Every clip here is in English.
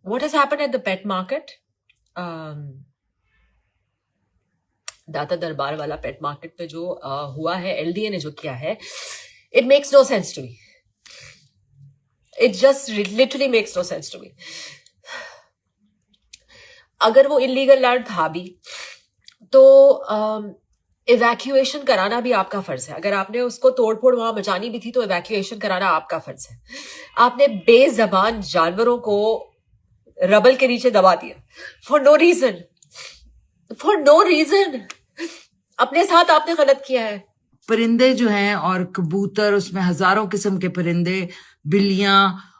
what has happened at the pet market, दाता दरबार वाला पेट मार्केट पे जो हुआ है, LDA ने जो किया है, it makes no sense to me. It just literally makes no sense to me. अगर वो इलीगल लैंड था भी तो इवैक्यूएशन कराना भी आपका फर्ज है. अगर आपने उसको तोड़ फोड़ वहां मचानी भी थी तो इवैक्यूएशन कराना आपका फर्ज है. आपने बेजबान जानवरों को रबल के नीचे दबा दिया फॉर नो रीजन. अपने साथ आपने गलत किया है. परिंदे जो हैं और कबूतर, उसमें हजारों किस्म के परिंदे, बिल्लियां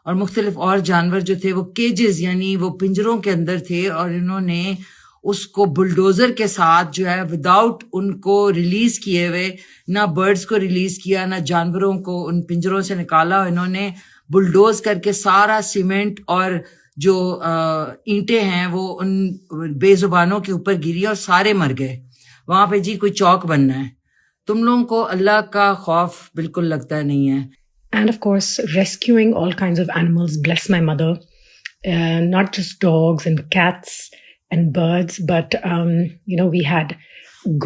और मुख्तलिफ और जानवर जो थे वो केजेस यानी वो पिंजरों के अंदर थे, और इन्होंने उसको बुलडोजर के साथ जो है विदाउट उनको रिलीज किए हुए, ना बर्ड्स को रिलीज किया ना जानवरों को उन पिंजरों से निकाला. इन्होंने बुलडोज करके सारा सीमेंट और जो ईंटें हैं वो उन बेजुबानों के ऊपर गिरी और सारे मर गए. वहां पे जी कोई चौक बनना है. तुम लोगों को अल्लाह का खौफ बिल्कुल लगता नहीं है. And of course, rescuing all kinds of animals, bless my mother, not just dogs and cats and birds, but, we had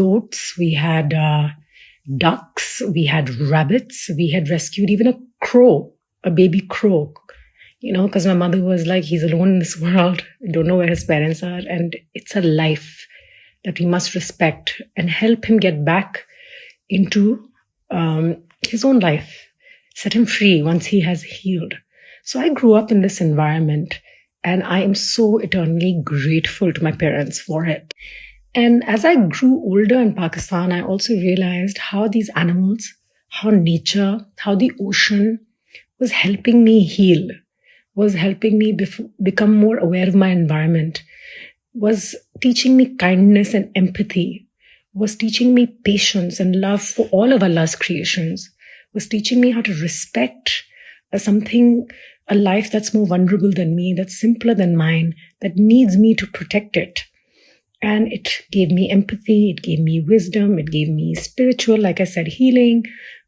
goats, we had ducks, we had rabbits, we had rescued even a crow, a baby crow, because my mother was like, he's alone in this world, I don't know where his parents are, and it's a life that we must respect and help him get back into his own life. Set him free once he has healed. So I grew up in this environment, and I am so eternally grateful to my parents for it. And as I grew older in Pakistan, I also realized how these animals, how nature, how the ocean was helping me heal, was helping me become more aware of my environment, was teaching me kindness and empathy, was teaching me patience and love for all of Allah's creations, was teaching me how to respect a life that's more vulnerable than me, that's simpler than mine, that needs me to protect it. And it gave me empathy, it gave me wisdom, it gave me spiritual, like I said, healing,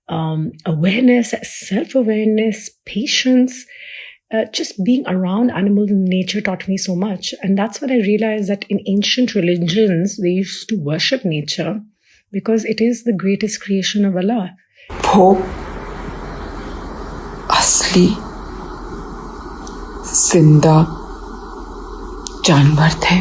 awareness, self-awareness, patience. Just being around animals and nature taught me so much. And that's when I realized that in ancient religions, they used to worship nature because it is the greatest creation of Allah. वो असली जिंदा जानवर थे.